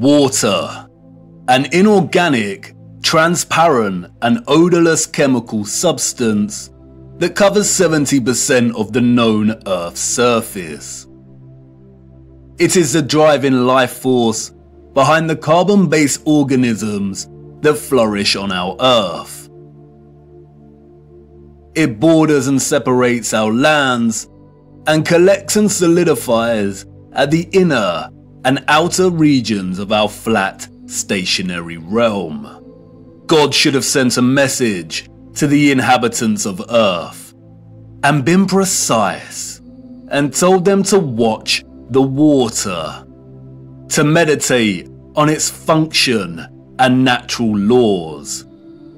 Water, an inorganic, transparent and odorless chemical substance that covers 70% of the known Earth's surface. It is the driving life force behind the carbon-based organisms that flourish on our Earth. It borders and separates our lands and collects and solidifies at the inner and outer regions of our flat, stationary realm. God should have sent a message to the inhabitants of Earth and been precise and told them to watch the water, to meditate on its function and natural laws,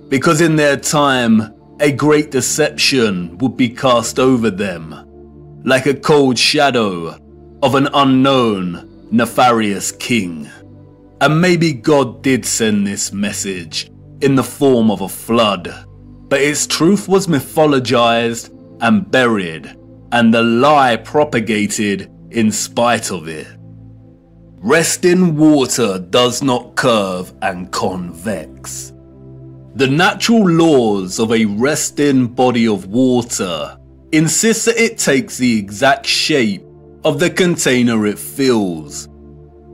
because in their time a great deception would be cast over them, like a cold shadow of an unknown, nefarious king. And maybe God did send this message in the form of a flood, but its truth was mythologized and buried, and the lie propagated in spite of it. Resting water does not curve and convex. The natural laws of a resting body of water insist that it takes the exact shape of the container it fills,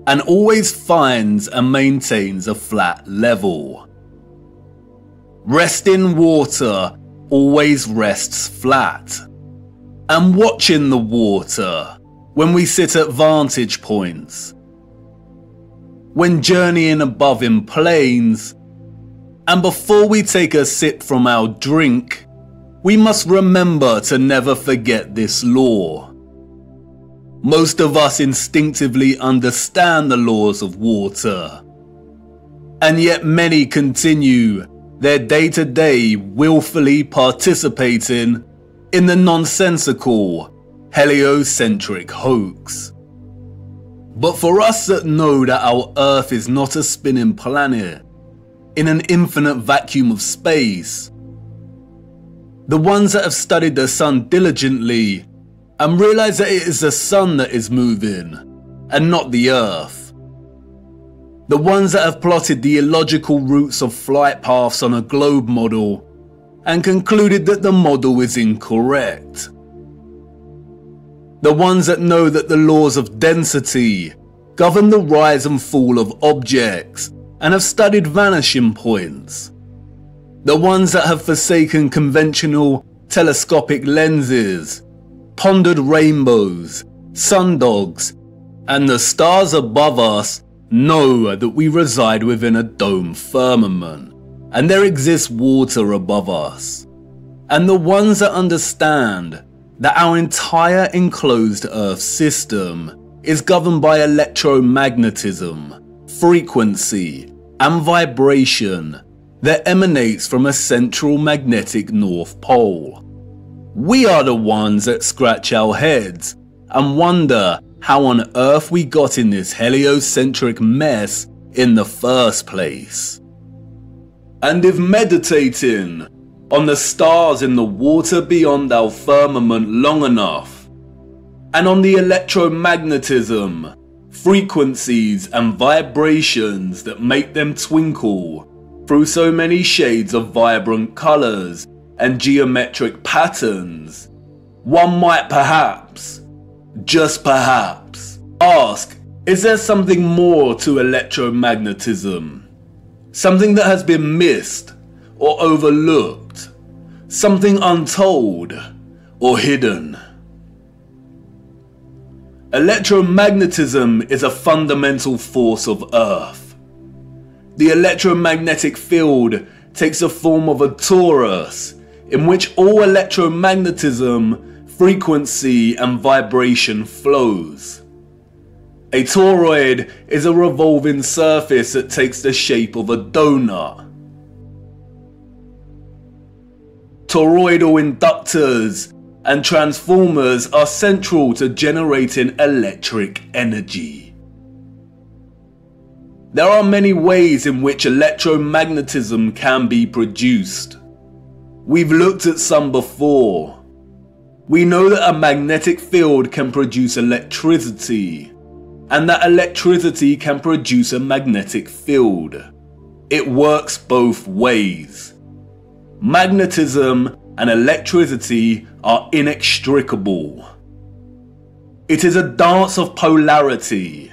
and always finds and maintains a flat level. Resting water always rests flat, and watching the water when we sit at vantage points, when journeying above in planes, and before we take a sip from our drink, we must remember to never forget this law. Most of us instinctively understand the laws of water, and yet many continue their day-to-day willfully participating in the nonsensical, heliocentric hoax. But for us that know that our Earth is not a spinning planet in an infinite vacuum of space, the ones that have studied the sun diligently and realize that it is the sun that is moving and not the Earth, the ones that have plotted the illogical routes of flight paths on a globe model and concluded that the model is incorrect, the ones that know that the laws of density govern the rise and fall of objects and have studied vanishing points, the ones that have forsaken conventional telescopic lenses, pondered rainbows, sundogs, and the stars above us know that we reside within a dome firmament, and there exists water above us, and the ones that understand that our entire enclosed Earth system is governed by electromagnetism, frequency, and vibration that emanates from a central magnetic North Pole. We are the ones that scratch our heads and wonder how on earth we got in this heliocentric mess in the first place. And if meditating on the stars in the water beyond our firmament long enough, and on the electromagnetism, frequencies and vibrations that make them twinkle through so many shades of vibrant colours and geometric patterns, one might perhaps, just perhaps, ask, is there something more to electromagnetism? Something that has been missed or overlooked? Something untold or hidden? Electromagnetism is a fundamental force of Earth. The electromagnetic field takes the form of a torus in which all electromagnetism, frequency and vibration flows. A toroid is a revolving surface that takes the shape of a donut. Toroidal inductors and transformers are central to generating electric energy. There are many ways in which electromagnetism can be produced. We've looked at some before. We know that a magnetic field can produce electricity, and that electricity can produce a magnetic field. It works both ways. Magnetism and electricity are inextricable. It is a dance of polarity.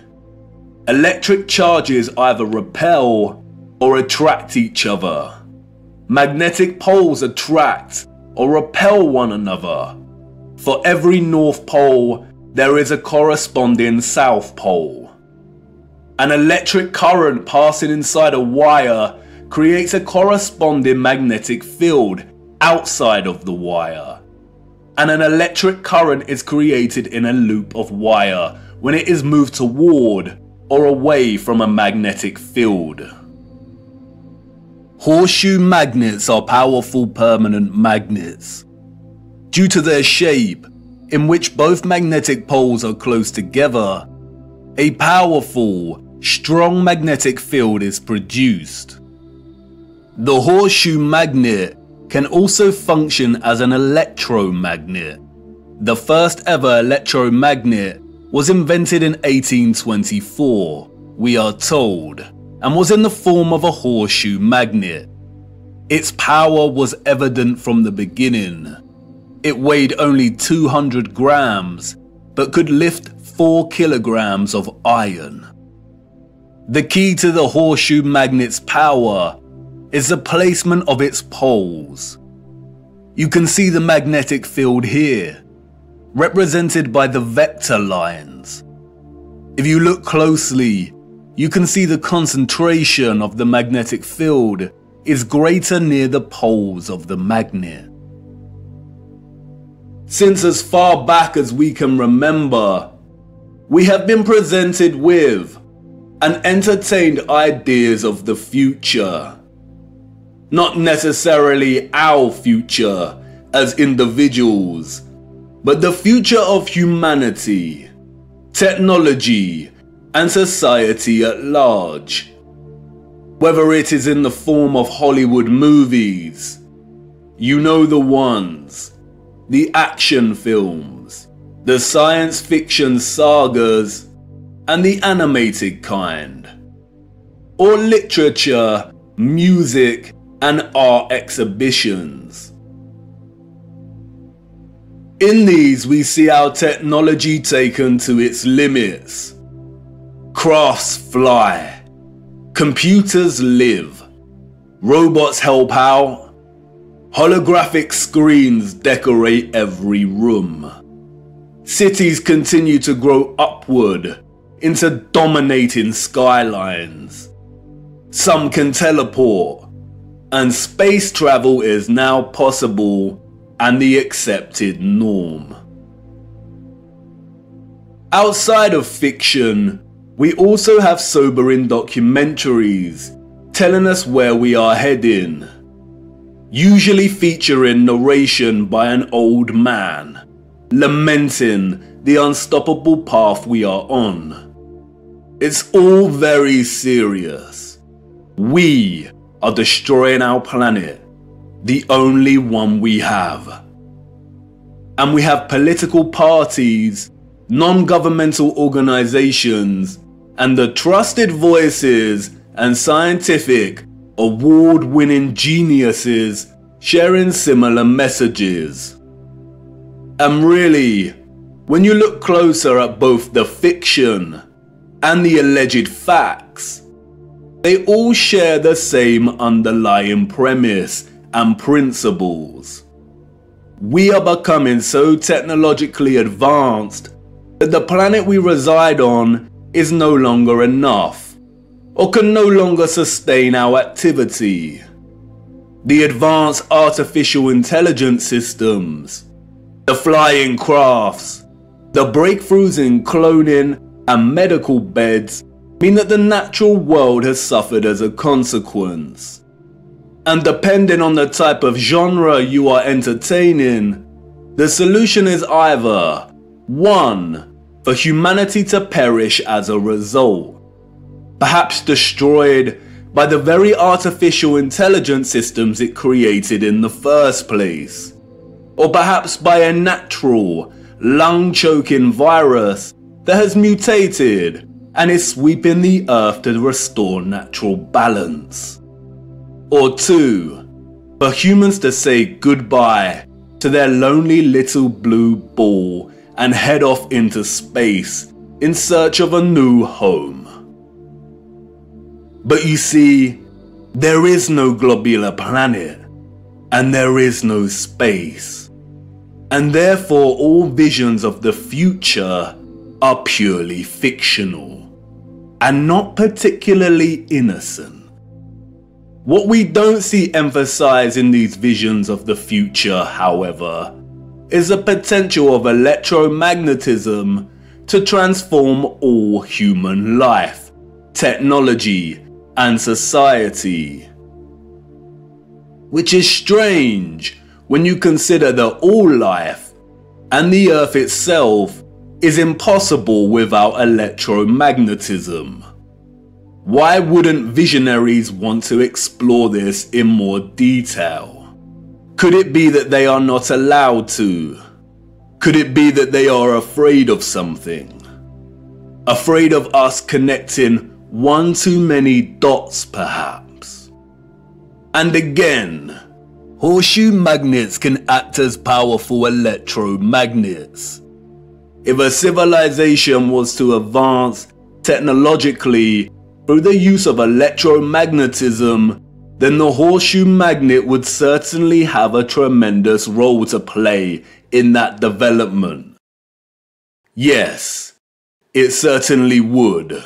Electric charges either repel or attract each other. Magnetic poles attract or repel one another. For every North Pole, there is a corresponding South Pole. An electric current passing inside a wire creates a corresponding magnetic field outside of the wire. And an electric current is created in a loop of wire when it is moved toward or away from a magnetic field. Horseshoe magnets are powerful permanent magnets. Due to their shape, in which both magnetic poles are close together, a powerful, strong magnetic field is produced. The horseshoe magnet can also function as an electromagnet. The first ever electromagnet was invented in 1824, we are told, and was in the form of a horseshoe magnet. Its power was evident from the beginning. It weighed only 200 grams, but could lift 4 kilograms of iron. The key to the horseshoe magnet's power is the placement of its poles. You can see the magnetic field here, represented by the vector lines. If you look closely, you can see the concentration of the magnetic field is greater near the poles of the magnet. Since as far back as we can remember, we have been presented with and entertained ideas of the future. Not necessarily our future as individuals, but the future of humanity, technology, and society at large. Whether it is in the form of Hollywood movies, you know the ones, the action films, the science fiction sagas, and the animated kind, or literature, music, and art exhibitions. In these we see our technology taken to its limits. Crafts fly, computers live, robots help out, holographic screens decorate every room. Cities continue to grow upward into dominating skylines. Some can teleport, and space travel is now possible and the accepted norm. Outside of fiction, we also have sobering documentaries telling us where we are heading, usually featuring narration by an old man, lamenting the unstoppable path we are on. It's all very serious. We are destroying our planet, the only one we have. And we have political parties, non-governmental organizations, and the trusted voices and scientific, award-winning geniuses sharing similar messages. And really, when you look closer at both the fiction and the alleged facts, they all share the same underlying premise and principles. We are becoming so technologically advanced that the planet we reside on is no longer enough, or can no longer sustain our activity. The advanced artificial intelligence systems, the flying crafts, the breakthroughs in cloning and medical beds mean that the natural world has suffered as a consequence. And depending on the type of genre you are entertaining, the solution is either 1. For humanity to perish as a result, perhaps destroyed by the very artificial intelligence systems it created in the first place, or perhaps by a natural, lung-choking virus that has mutated and is sweeping the earth to restore natural balance. Or 2, for humans to say goodbye to their lonely little blue ball and head off into space in search of a new home. But you see, there is no globular planet, and there is no space, and therefore all visions of the future are purely fictional, and not particularly innocent. What we don't see emphasized in these visions of the future, however, is the potential of electromagnetism to transform all human life, technology, and society. Which is strange when you consider that all life, and the Earth itself, is impossible without electromagnetism. Why wouldn't visionaries want to explore this in more detail? Could it be that they are not allowed to? Could it be that they are afraid of something? Afraid of us connecting one too many dots, perhaps? And again, horseshoe magnets can act as powerful electromagnets. If a civilization was to advance technologically through the use of electromagnetism, then the horseshoe magnet would certainly have a tremendous role to play in that development. Yes, it certainly would.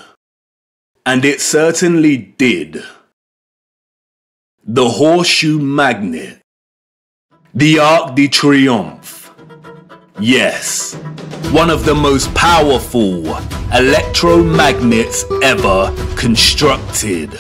And it certainly did. The horseshoe magnet. The Arc de Triomphe. Yes, one of the most powerful electromagnets ever constructed.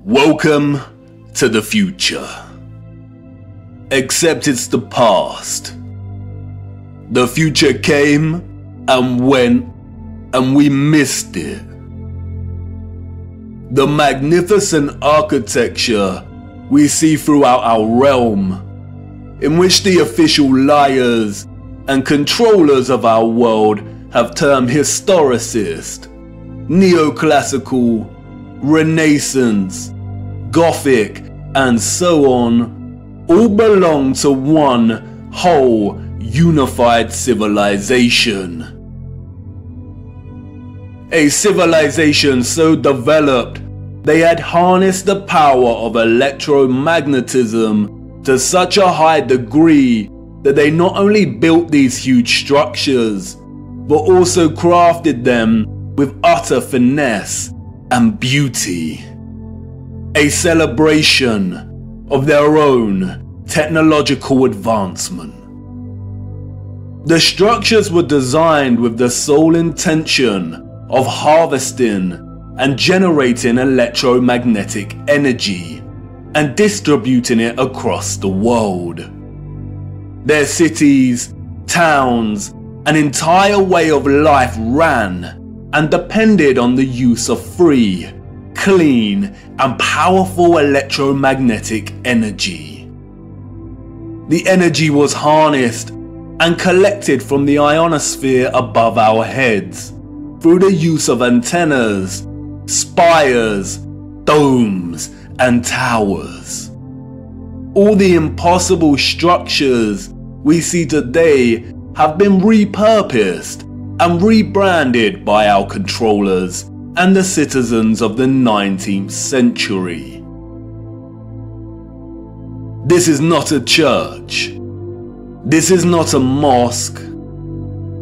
Welcome to the future. Except it's the past. The future came and went, and we missed it. The magnificent architecture we see throughout our realm, in which the official liars and controllers of our world have termed historicist, neoclassical, Renaissance, Gothic, and so on, all belong to one whole unified civilization. A civilization so developed they had harnessed the power of electromagnetism to such a high degree that they not only built these huge structures, but also crafted them with utter finesse and beauty. A celebration of their own technological advancement. The structures were designed with the sole intention of harvesting and generating electromagnetic energy and distributing it across the world. Their cities, towns, an entire way of life ran and depended on the use of free, clean, and powerful electromagnetic energy. The energy was harnessed and collected from the ionosphere above our heads through the use of antennas, spires, domes, and towers. All the impossible structures we see today have been repurposed and rebranded by our controllers and the citizens of the 19th century. This is not a church. This is not a mosque.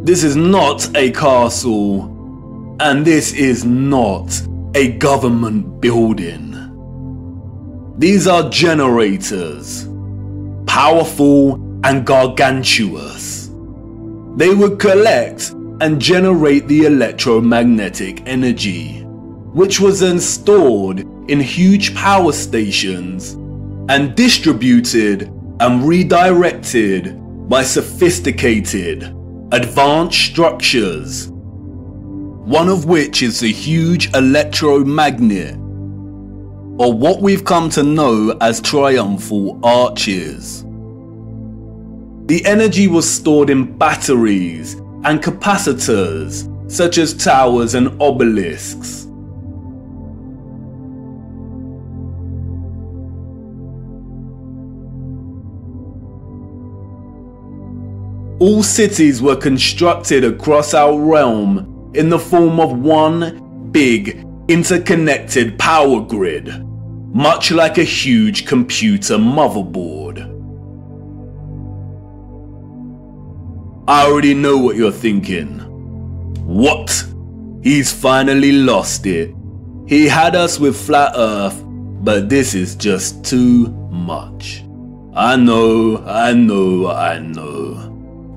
This is not a castle. And this is not a government building. These are generators, powerful and gargantuous. They would collect and generate the electromagnetic energy, which was then stored in huge power stations and distributed and redirected by sophisticated, advanced structures, one of which is the huge electromagnet, or what we've come to know as triumphal arches. The energy was stored in batteries and capacitors, such as towers and obelisks. All cities were constructed across our realm in the form of one big, interconnected power grid, much like a huge computer motherboard. I already know what you're thinking. What? He's finally lost it. He had us with flat earth, but this is just too much. I know.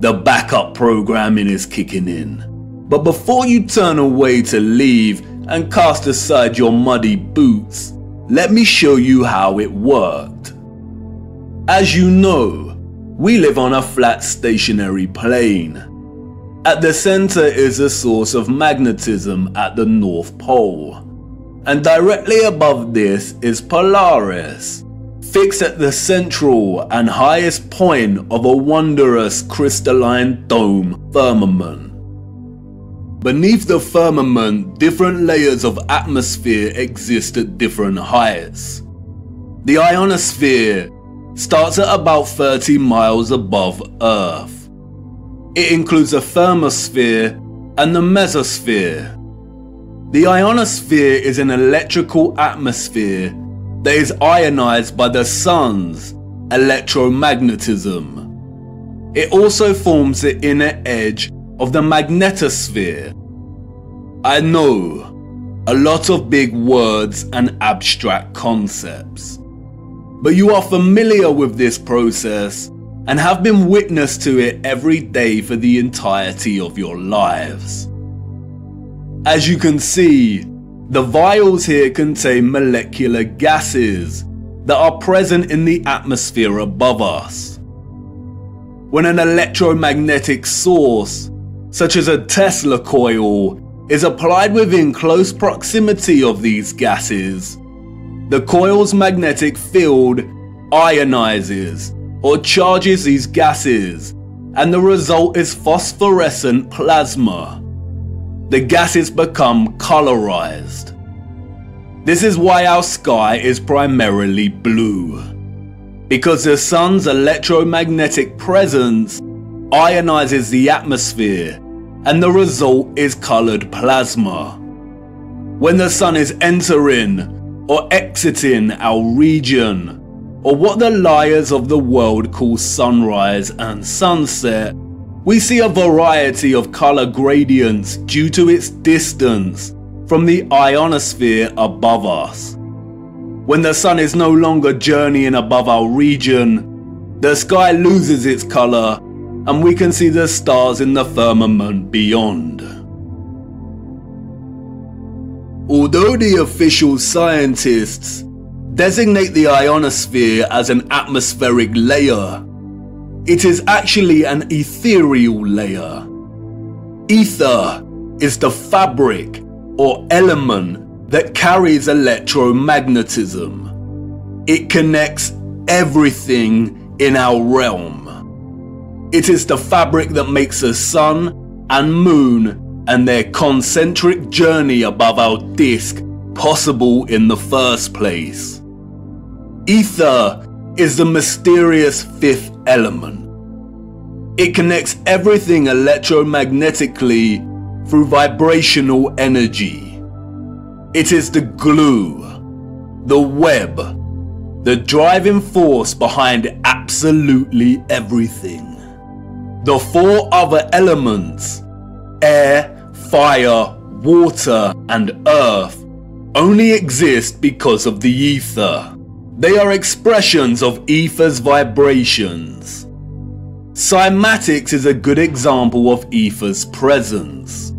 The backup programming is kicking in. But before you turn away to leave and cast aside your muddy boots, let me show you how it worked. As you know, we live on a flat stationary plane. At the center is a source of magnetism at the North Pole, and directly above this is Polaris, fixed at the central and highest point of a wondrous crystalline dome firmament. Beneath the firmament, different layers of atmosphere exist at different heights. The ionosphere starts at about 30 miles above Earth. It includes the thermosphere and the mesosphere. The ionosphere is an electrical atmosphere that is ionized by the sun's electromagnetism. It also forms the inner edge of the magnetosphere. I know, a lot of big words and abstract concepts, but you are familiar with this process and have been witness to it every day for the entirety of your lives. As you can see, The vials here contain molecular gases that are present in the atmosphere above us. When an electromagnetic source, such as a Tesla coil, is applied within close proximity of these gases, the coil's magnetic field ionizes or charges these gases, and the result is phosphorescent plasma. The gases become colorized. This is why our sky is primarily blue, because the sun's electromagnetic presence ionizes the atmosphere, and the result is colored plasma. When the sun is entering or exiting our region, or what the liars of the world call sunrise and sunset, we see a variety of color gradients due to its distance from the ionosphere above us. When the sun is no longer journeying above our region, the sky loses its color and we can see the stars in the firmament beyond. Although the official scientists designate the ionosphere as an atmospheric layer, it is actually an ethereal layer. Ether is the fabric or element that carries electromagnetism. It connects everything in our realm. It is the fabric that makes the sun and moon and their concentric journey above our disk possible in the first place. Ether is the mysterious fifth element. It connects everything electromagnetically through vibrational energy. It is the glue, the web, the driving force behind absolutely everything. The four other elements, air, fire, water, and earth, only exist because of the ether. They are expressions of ether's vibrations. Cymatics is a good example of ether's presence.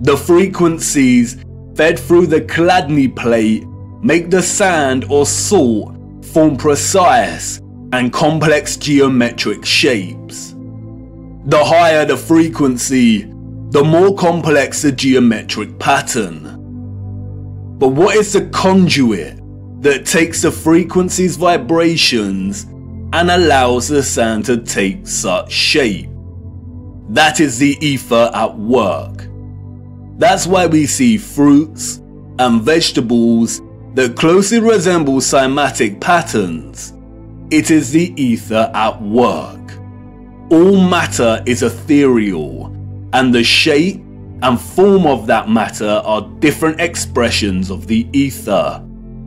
The frequencies fed through the Chladni plate make the sand or salt form precise and complex geometric shapes. The higher the frequency, the more complex the geometric pattern. But what is the conduit that takes the frequency's vibrations and allows the sand to take such shape? That is the ether at work. That's why we see fruits and vegetables that closely resemble cymatic patterns. It is the ether at work. All matter is ethereal, and the shape and form of that matter are different expressions of the ether,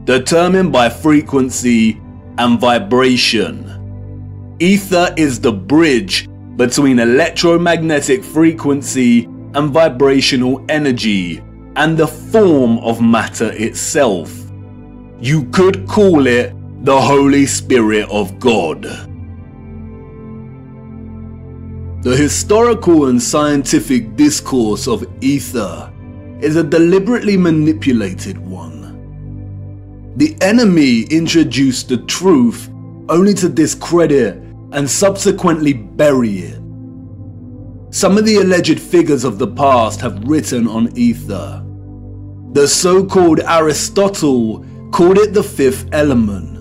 determined by frequency and vibration. Ether is the bridge between electromagnetic frequency and vibrational energy and the form of matter itself. You could call it the Holy Spirit of God. The historical and scientific discourse of ether is a deliberately manipulated one. The enemy introduced the truth only to discredit and subsequently bury it. Some of the alleged figures of the past have written on ether. The so-called Aristotle called it the fifth element.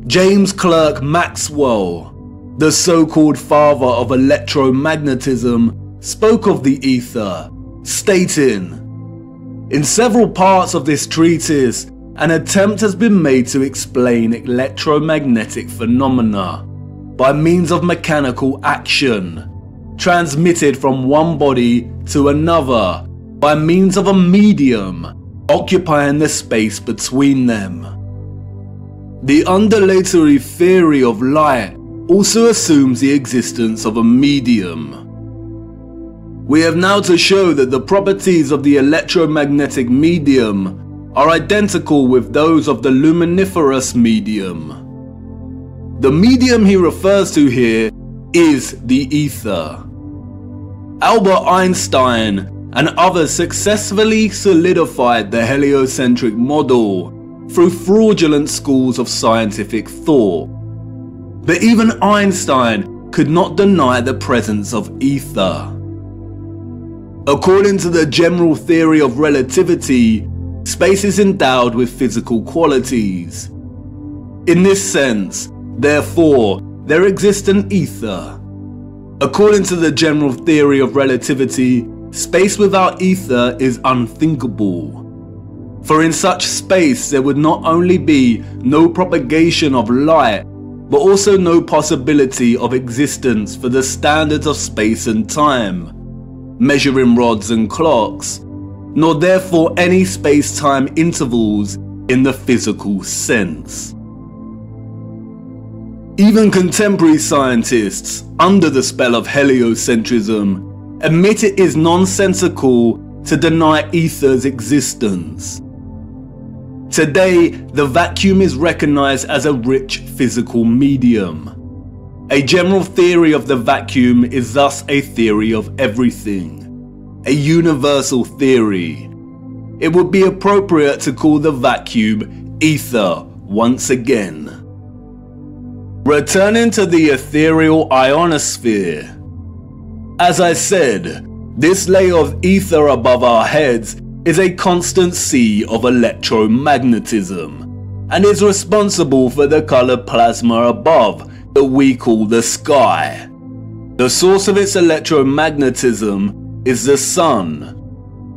James Clerk Maxwell, the so-called father of electromagnetism, spoke of the ether, stating, "In several parts of this treatise, an attempt has been made to explain electromagnetic phenomena by means of mechanical action, transmitted from one body to another by means of a medium occupying the space between them." The undulatory theory of light also assumes the existence of a medium. We have now to show that the properties of the electromagnetic medium are identical with those of the luminiferous medium. The medium he refers to here is the ether. Albert Einstein and others successfully solidified the heliocentric model through fraudulent schools of scientific thought. But even Einstein could not deny the presence of ether. According to the general theory of relativity, space is endowed with physical qualities. In this sense, therefore, there exists an ether. According to the general theory of relativity, space without ether is unthinkable. For in such space there would not only be no propagation of light, but also no possibility of existence for the standards of space and time, measuring rods and clocks, nor therefore any space-time intervals in the physical sense. Even contemporary scientists, under the spell of heliocentrism, admit it is nonsensical to deny ether's existence. Today, the vacuum is recognized as a rich physical medium. A general theory of the vacuum is thus a theory of everything, a universal theory. It would be appropriate to call the vacuum ether once again. Returning to the ethereal ionosphere. As I said, this layer of ether above our heads is a constant sea of electromagnetism, and is responsible for the coloured plasma above that we call the sky. The source of its electromagnetism is the sun.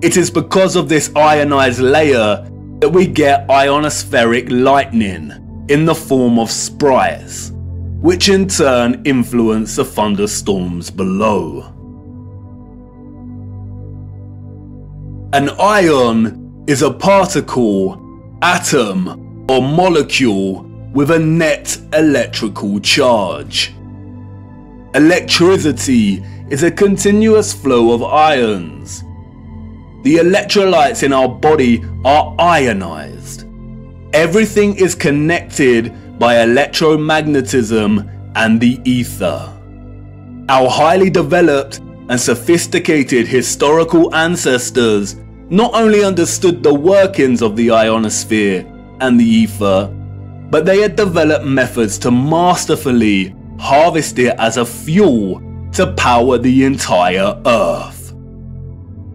It is because of this ionized layer that we get ionospheric lightning in the form of sprites, which in turn influence the thunderstorms below. An ion is a particle, atom, or molecule with a net electrical charge. Electricity is a continuous flow of ions. The electrolytes in our body are ionized. Everything is connected by electromagnetism and the ether. Our highly developed and sophisticated historical ancestors not only understood the workings of the ionosphere and the ether, but they had developed methods to masterfully harvest it as a fuel to power the entire Earth.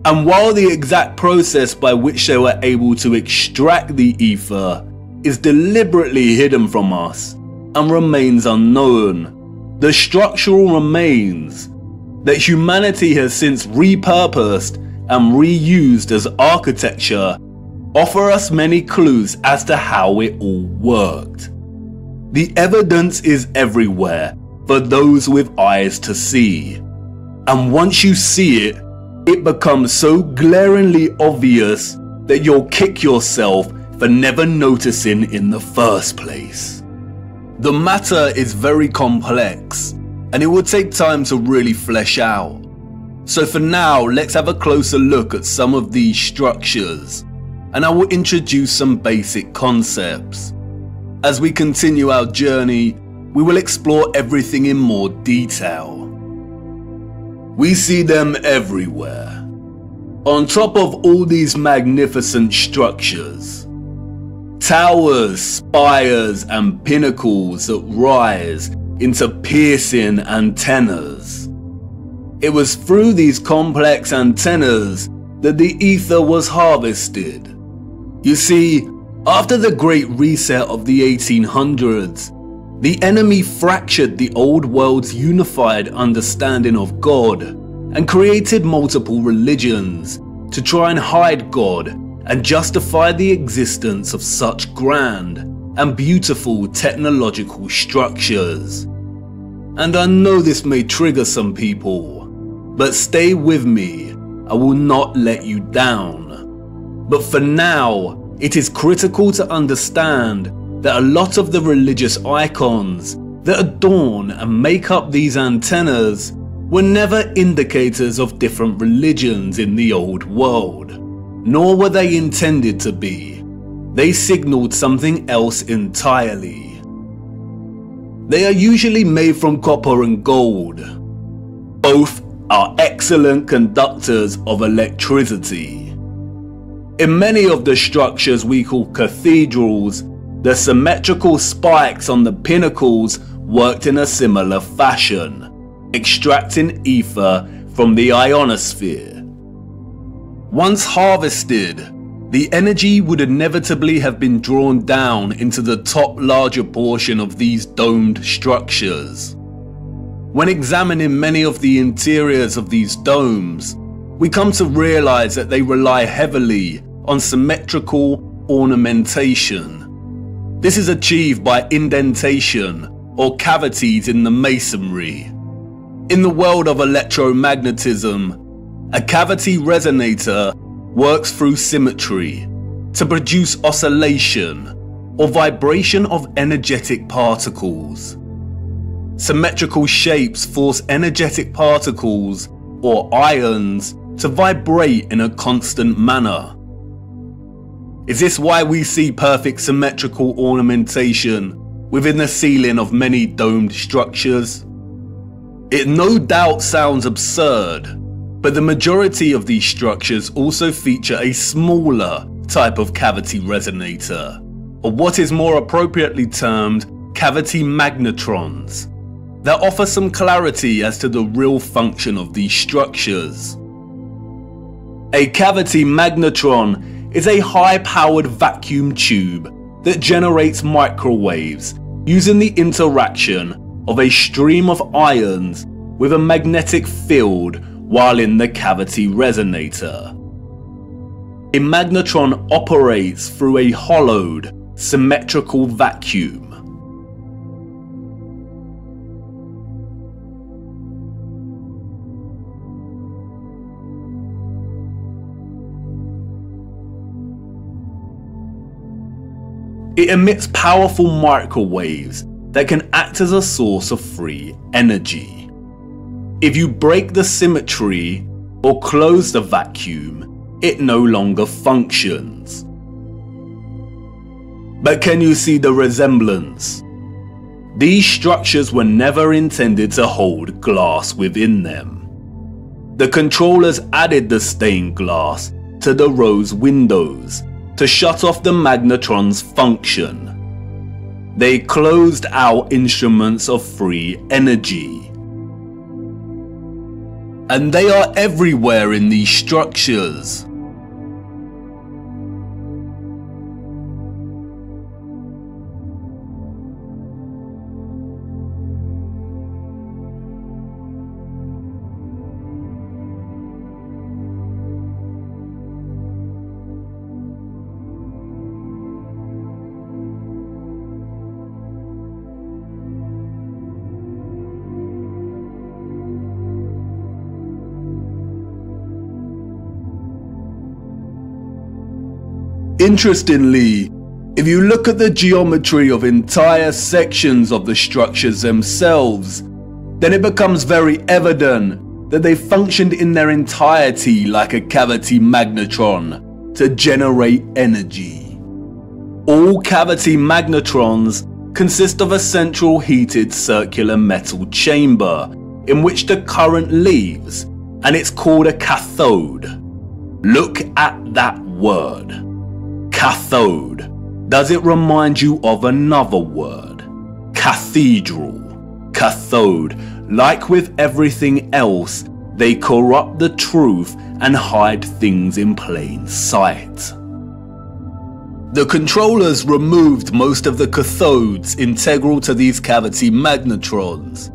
And while the exact process by which they were able to extract the ether is deliberately hidden from us and remains unknown, the structural remains that humanity has since repurposed and reused as architecture offer us many clues as to how it all worked. The evidence is everywhere for those with eyes to see, and once you see it, it becomes so glaringly obvious that you'll kick yourself for never noticing in the first place. The matter is very complex, and it would take time to really flesh out. So for now, let's have a closer look at some of these structures, and I will introduce some basic concepts. As we continue our journey, we will explore everything in more detail. We see them everywhere. On top of all these magnificent structures, towers, spires, and pinnacles that rise into piercing antennas. It was through these complex antennas that the ether was harvested. You see, after the Great Reset of the 1800s, the enemy fractured the old world's unified understanding of God and created multiple religions to try and hide God and justify the existence of such grand and beautiful technological structures. And I know this may trigger some people, but stay with me, I will not let you down. But for now, it is critical to understand that a lot of the religious icons that adorn and make up these antennas were never indicators of different religions in the old world. Nor were they intended to be. They signaled something else entirely. They are usually made from copper and gold. Both are excellent conductors of electricity. In many of the structures we call cathedrals, the symmetrical spikes on the pinnacles worked in a similar fashion, extracting ether from the ionosphere. Once harvested, the energy would inevitably have been drawn down into the top larger portion of these domed structures. When examining many of the interiors of these domes, we come to realize that they rely heavily on symmetrical ornamentation. This is achieved by indentation or cavities in the masonry. In the world of electromagnetism, a cavity resonator works through symmetry to produce oscillation or vibration of energetic particles. Symmetrical shapes force energetic particles or ions to vibrate in a constant manner. Is this why we see perfect symmetrical ornamentation within the ceiling of many domed structures? It no doubt sounds absurd, but the majority of these structures also feature a smaller type of cavity resonator, or what is more appropriately termed cavity magnetrons, that offer some clarity as to the real function of these structures. A cavity magnetron is a high-powered vacuum tube that generates microwaves using the interaction of a stream of ions with a magnetic field while in the cavity resonator. A magnetron operates through a hollowed, symmetrical vacuum. It emits powerful microwaves that can act as a source of free energy. If you break the symmetry or close the vacuum, it no longer functions. But can you see the resemblance? These structures were never intended to hold glass within them. The controllers added the stained glass to the rose windows to shut off the magnetron's function. They closed out instruments of free energy. And they are everywhere in these structures. Interestingly, if you look at the geometry of entire sections of the structures themselves, then it becomes very evident that they functioned in their entirety like a cavity magnetron to generate energy. All cavity magnetrons consist of a central heated circular metal chamber in which the current leaves, and it's called a cathode. Look at that word. Cathode. Does it remind you of another word? Cathedral. Cathode. Like with everything else, they corrupt the truth and hide things in plain sight. The controllers removed most of the cathodes integral to these cavity magnetrons,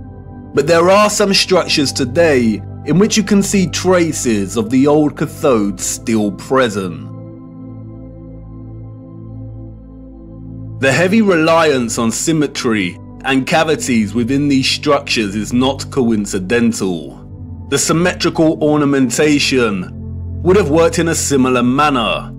but there are some structures today in which you can see traces of the old cathodes still present. The heavy reliance on symmetry and cavities within these structures is not coincidental. The symmetrical ornamentation would have worked in a similar manner,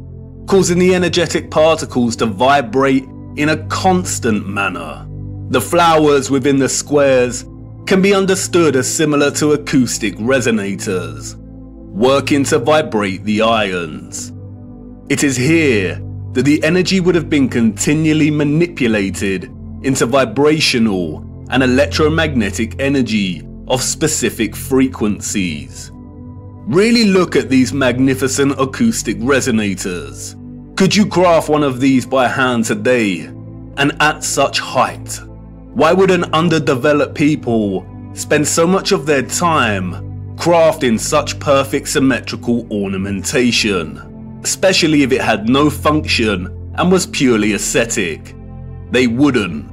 causing the energetic particles to vibrate in a constant manner. The flowers within the squares can be understood as similar to acoustic resonators, working to vibrate the ions. It is here that the energy would have been continually manipulated into vibrational and electromagnetic energy of specific frequencies. Really look at these magnificent acoustic resonators. Could you craft one of these by hand today, and at such height? Why would an underdeveloped people spend so much of their time crafting such perfect symmetrical ornamentation, especially if it had no function and was purely aesthetic? They wouldn't.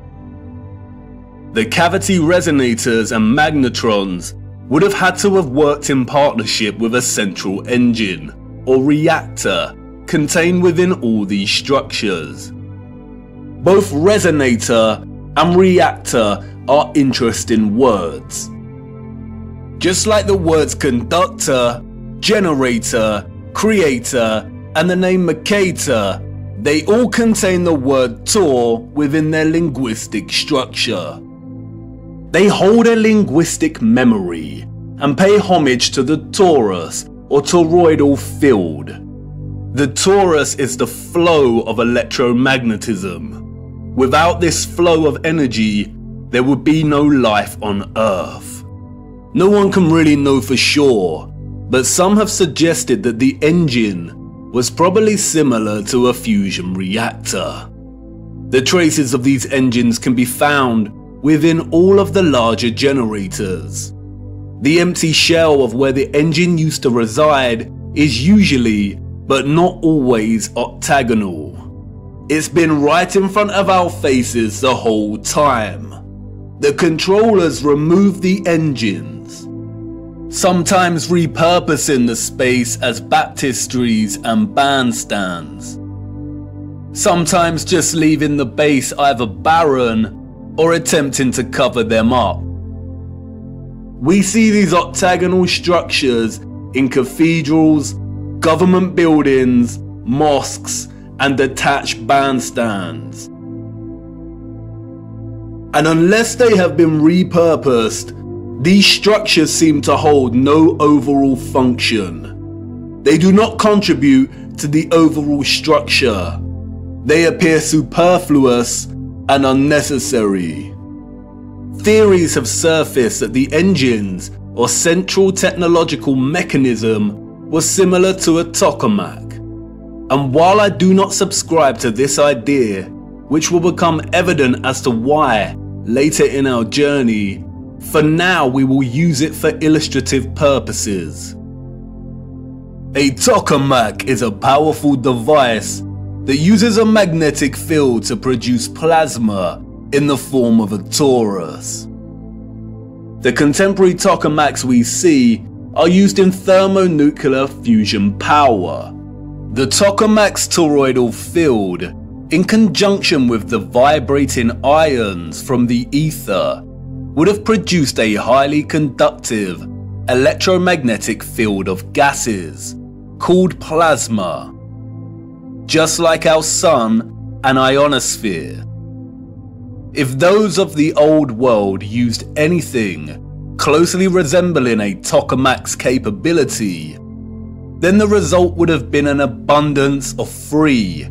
The cavity resonators and magnetrons would have had to have worked in partnership with a central engine or reactor contained within all these structures. Both resonator and reactor are interesting words. Just like the words conductor, generator, creator, and the name Mercator, they all contain the word tor within their linguistic structure. They hold a linguistic memory and pay homage to the torus or toroidal field. The torus is the flow of electromagnetism. Without this flow of energy, there would be no life on Earth. No one can really know for sure, but some have suggested that the engine was probably similar to a fusion reactor. The traces of these engines can be found within all of the larger generators. The empty shell of where the engine used to reside is usually, but not always, octagonal. It's been right in front of our faces the whole time. The controllers remove the engines, sometimes repurposing the space as baptistries and bandstands, sometimes just leaving the base either barren or attempting to cover them up. We see these octagonal structures in cathedrals, government buildings, mosques, and detached bandstands. And unless they have been repurposed, these structures seem to hold no overall function. They do not contribute to the overall structure. They appear superfluous and unnecessary. Theories have surfaced that the engines or central technological mechanism was similar to a tokamak. And while I do not subscribe to this idea, which will become evident as to why later in our journey, for now we will use it for illustrative purposes. A tokamak is a powerful device that uses a magnetic field to produce plasma in the form of a torus. The contemporary tokamaks we see are used in thermonuclear fusion power. The tokamak's toroidal field, in conjunction with the vibrating ions from the ether, would have produced a highly conductive electromagnetic field of gases called plasma, just like our sun and ionosphere. If those of the old world used anything closely resembling a tokamak's capability, then the result would have been an abundance of free,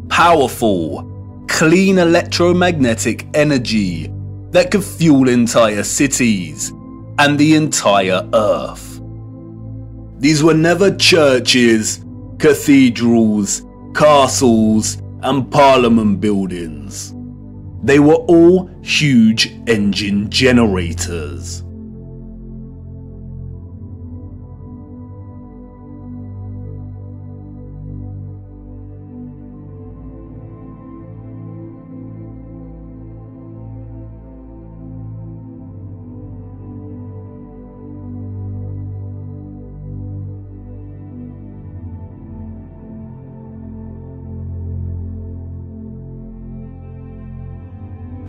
powerful, clean electromagnetic energy that could fuel entire cities and the entire Earth. These were never churches, cathedrals, castles, and parliament buildings. They were all huge engine generators.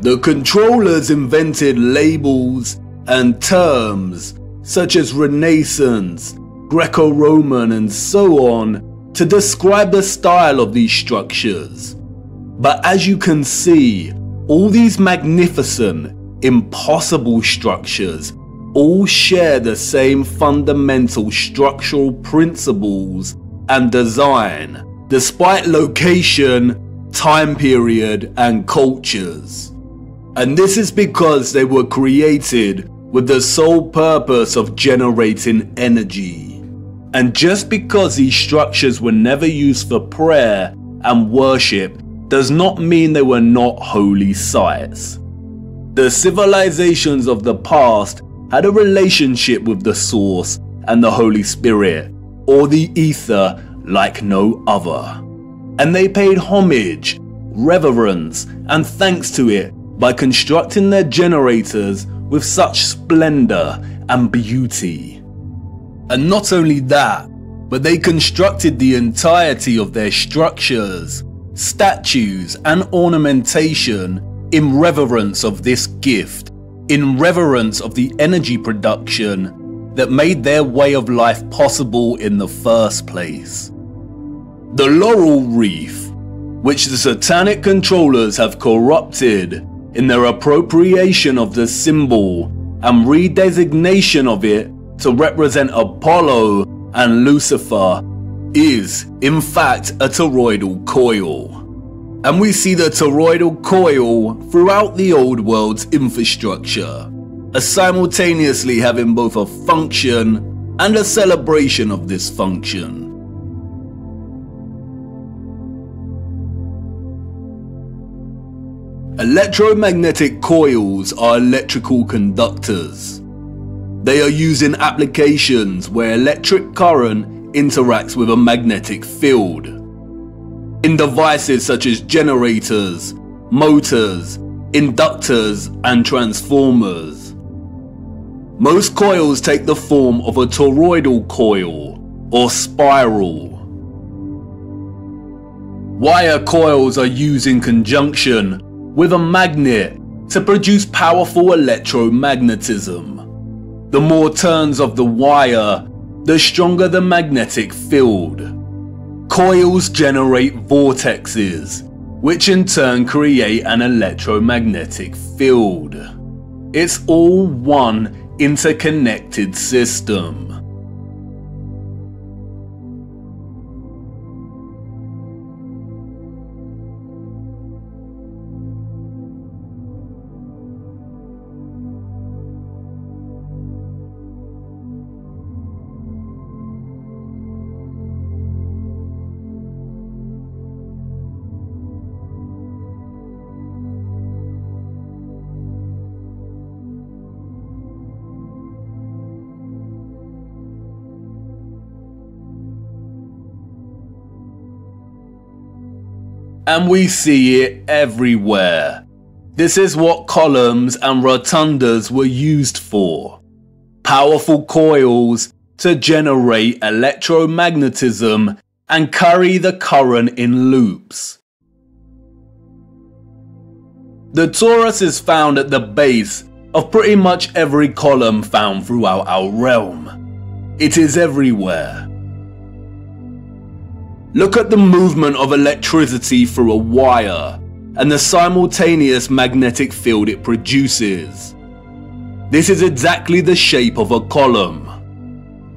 The controllers invented labels and terms such as Renaissance, Greco-Roman, and so on to describe the style of these structures. But as you can see, all these magnificent, impossible structures all share the same fundamental structural principles and design, despite location, time period, and cultures. And this is because they were created with the sole purpose of generating energy. And just because these structures were never used for prayer and worship does not mean they were not holy sites. The civilizations of the past had a relationship with the Source and the Holy Spirit, or the Ether, like no other. And they paid homage, reverence, and thanks to it by constructing their generators with such splendor and beauty. And not only that, but they constructed the entirety of their structures, statues, and ornamentation in reverence of this gift, in reverence of the energy production that made their way of life possible in the first place. The laurel wreath, which the satanic controllers have corrupted in their appropriation of the symbol and redesignation of it to represent Apollo and Lucifer, is in fact a toroidal coil. And we see the toroidal coil throughout the old world's infrastructure, as simultaneously having both a function and a celebration of this function. Electromagnetic coils are electrical conductors. They are used in applications where electric current interacts with a magnetic field. In devices such as generators, motors, inductors, and transformers. Most coils take the form of a toroidal coil or spiral. Wire coils are used in conjunction with a magnet to produce powerful electromagnetism. The more turns of the wire, the stronger the magnetic field. Coils generate vortexes, which in turn create an electromagnetic field. It's all one interconnected system. And we see it everywhere. This is what columns and rotundas were used for. Powerful coils to generate electromagnetism and carry the current in loops. The torus is found at the base of pretty much every column found throughout our realm. It is everywhere. Look at the movement of electricity through a wire and the simultaneous magnetic field it produces. This is exactly the shape of a column.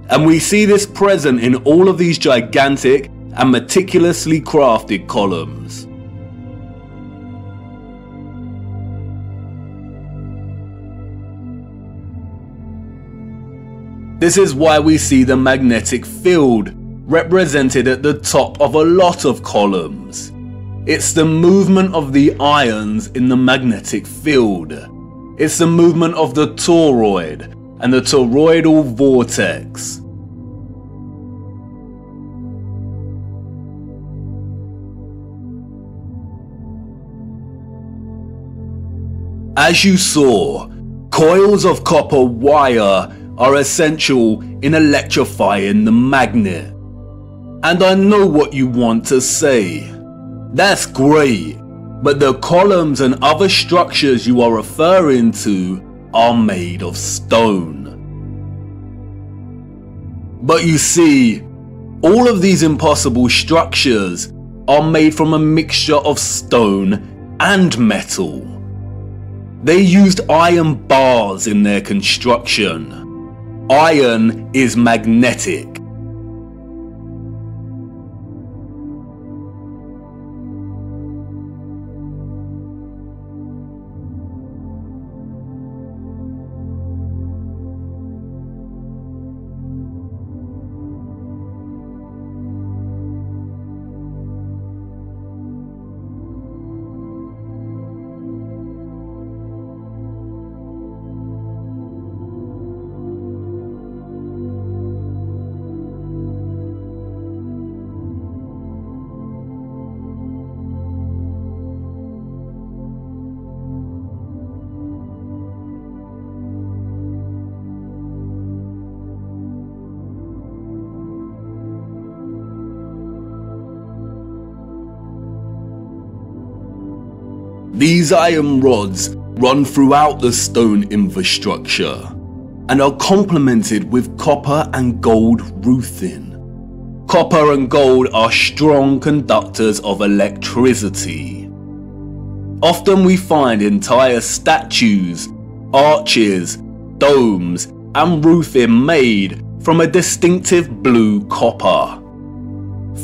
And we see this present in all of these gigantic and meticulously crafted columns. This is why we see the magnetic field represented at the top of a lot of columns. It's the movement of the ions in the magnetic field. It's the movement of the toroid and the toroidal vortex. As you saw, coils of copper wire are essential in electrifying the magnet. And I know what you want to say. That's great, but the columns and other structures you are referring to are made of stone. But you see, all of these impossible structures are made from a mixture of stone and metal. They used iron bars in their construction. Iron is magnetic. These iron rods run throughout the stone infrastructure and are complemented with copper and gold roofing. Copper and gold are strong conductors of electricity. Often we find entire statues, arches, domes, and roofing made from a distinctive blue copper.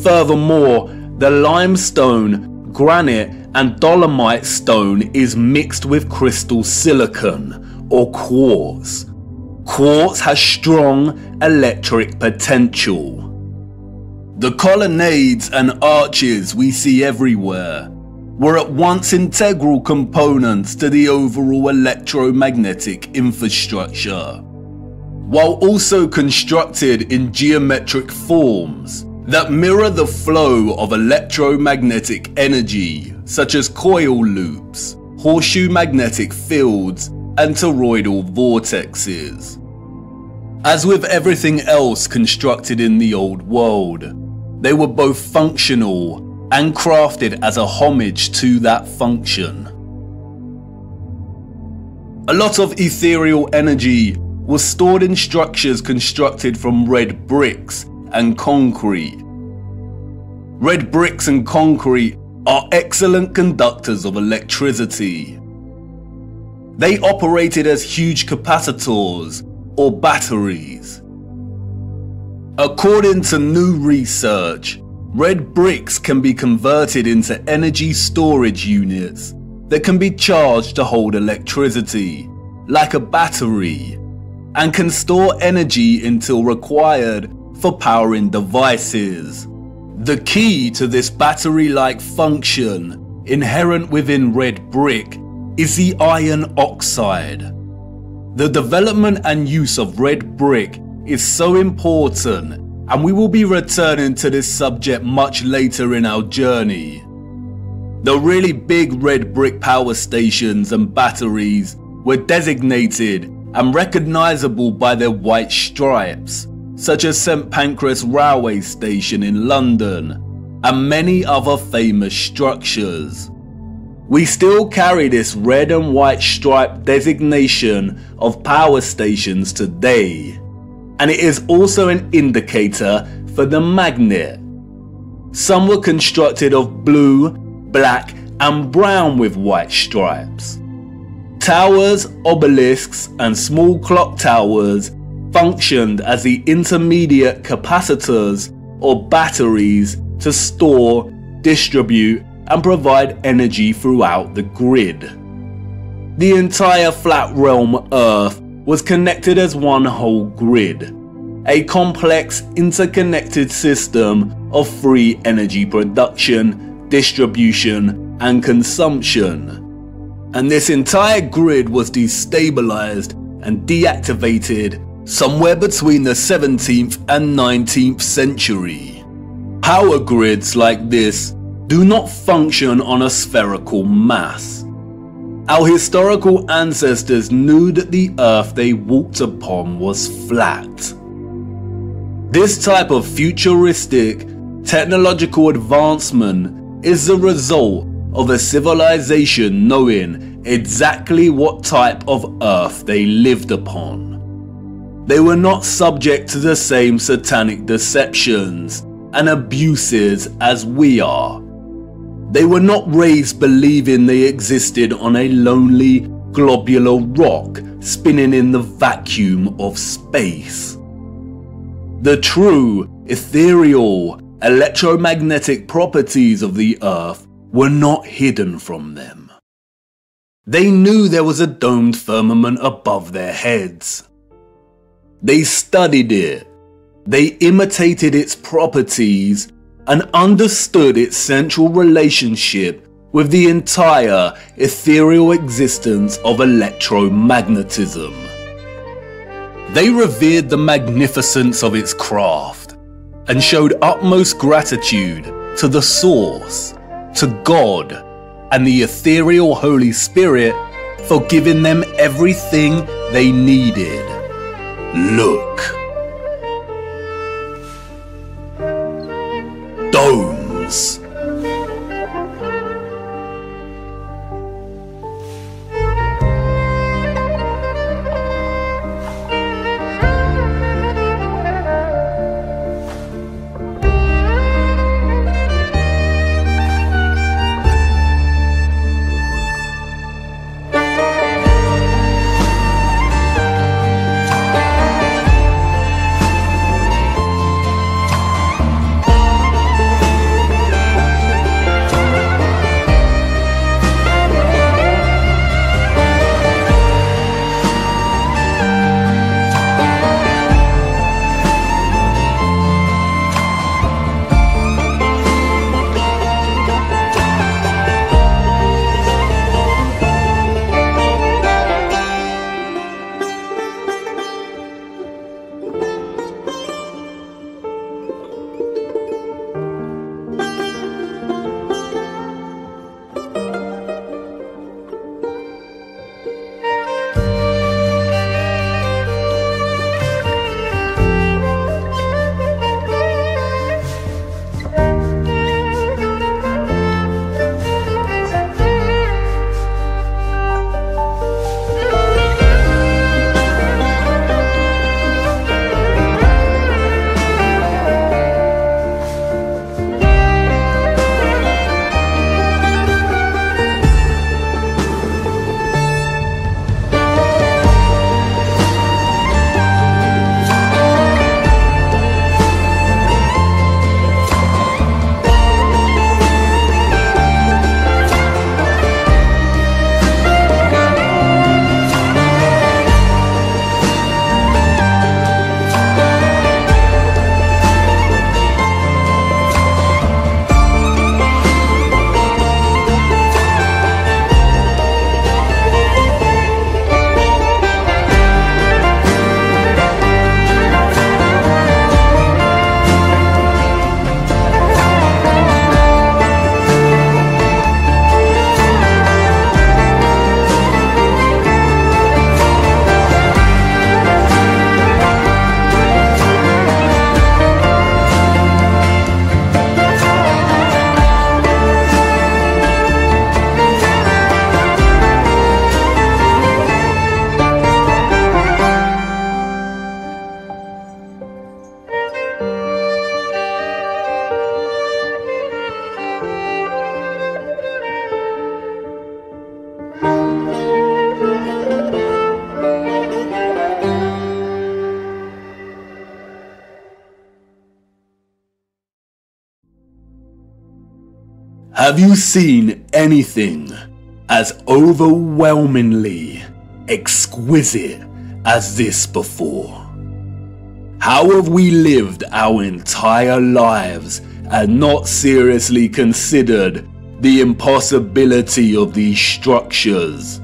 Furthermore, the limestone, granite, and dolomite stone is mixed with crystal silicon or quartz. Quartz has strong electric potential. The colonnades and arches we see everywhere were at once integral components to the overall electromagnetic infrastructure, while also constructed in geometric forms that mirror the flow of electromagnetic energy, such as coil loops, horseshoe magnetic fields, and toroidal vortexes. As with everything else constructed in the old world, they were both functional and crafted as a homage to that function. A lot of ethereal energy was stored in structures constructed from red bricks and concrete. Red bricks and concrete are excellent conductors of electricity. They operated as huge capacitors or batteries. According to new research, red bricks can be converted into energy storage units that can be charged to hold electricity, like a battery, and can store energy until required for powering devices. The key to this battery-like function inherent within red brick is the iron oxide. The development and use of red brick is so important, and we will be returning to this subject much later in our journey. The really big red brick power stations and batteries were designated and recognizable by their white stripes, such as St Pancras Railway Station in London, and many other famous structures. We still carry this red and white stripe designation of power stations today, and it is also an indicator for the magnet. Some were constructed of blue, black, and brown with white stripes. Towers, obelisks, and small clock towers functioned as the intermediate capacitors or batteries to store, distribute, and provide energy throughout the grid. The entire flat realm Earth was connected as one whole grid, a complex interconnected system of free energy production, distribution, and consumption. And this entire grid was destabilized and deactivated somewhere between the 17th and 19th century. Power grids like this do not function on a spherical mass. Our historical ancestors knew that the earth they walked upon was flat. This type of futuristic technological advancement is the result of a civilization knowing exactly what type of earth they lived upon. They were not subject to the same satanic deceptions and abuses as we are. They were not raised believing they existed on a lonely, globular rock spinning in the vacuum of space. The true, ethereal, electromagnetic properties of the earth were not hidden from them. They knew there was a domed firmament above their heads. They studied it. They imitated its properties and understood its central relationship with the entire ethereal existence of electromagnetism. They revered the magnificence of its craft and showed utmost gratitude to the Source, to God, and the ethereal Holy Spirit for giving them everything they needed. Look. Domes. Have you seen anything as overwhelmingly exquisite as this before? How have we lived our entire lives and not seriously considered the impossibility of these structures?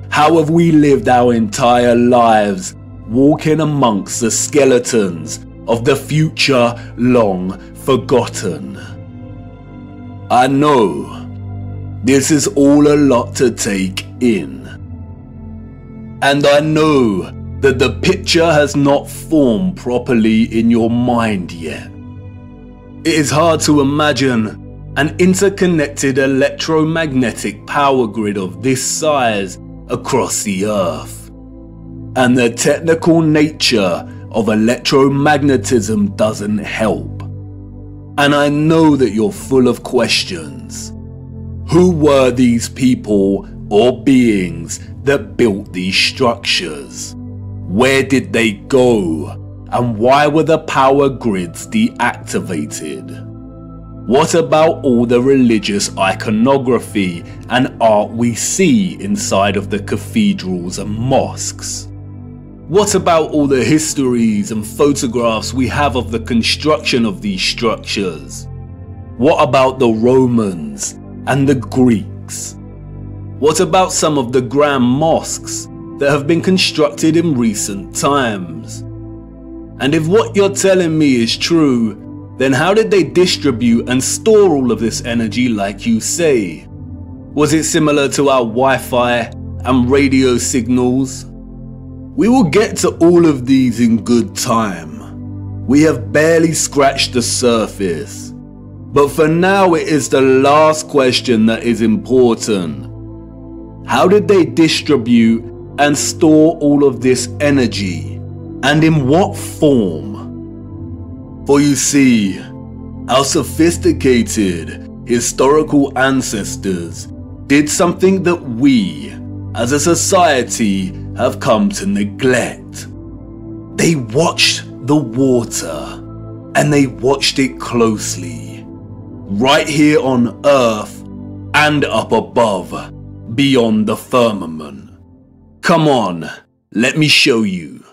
How have we lived our entire lives walking amongst the skeletons of the future long forgotten? I know this is all a lot to take in, and I know that the picture has not formed properly in your mind yet. It is hard to imagine an interconnected electromagnetic power grid of this size across the Earth, and the technical nature of electromagnetism doesn't help. And I know that you're full of questions. Who were these people or beings that built these structures? Where did they go? And why were the power grids deactivated? What about all the religious iconography and art we see inside of the cathedrals and mosques? What about all the histories and photographs we have of the construction of these structures? What about the Romans and the Greeks? What about some of the grand mosques that have been constructed in recent times? And if what you're telling me is true, then how did they distribute and store all of this energy like you say? Was it similar to our Wi-Fi and radio signals? We will get to all of these in good time. We have barely scratched the surface. But for now, it is the last question that is important. How did they distribute and store all of this energy? And in what form? For you see, our sophisticated historical ancestors did something that we, as a society, have come to neglect. They watched the water, and they watched it closely, right here on Earth and up above, beyond the firmament. Come on, let me show you.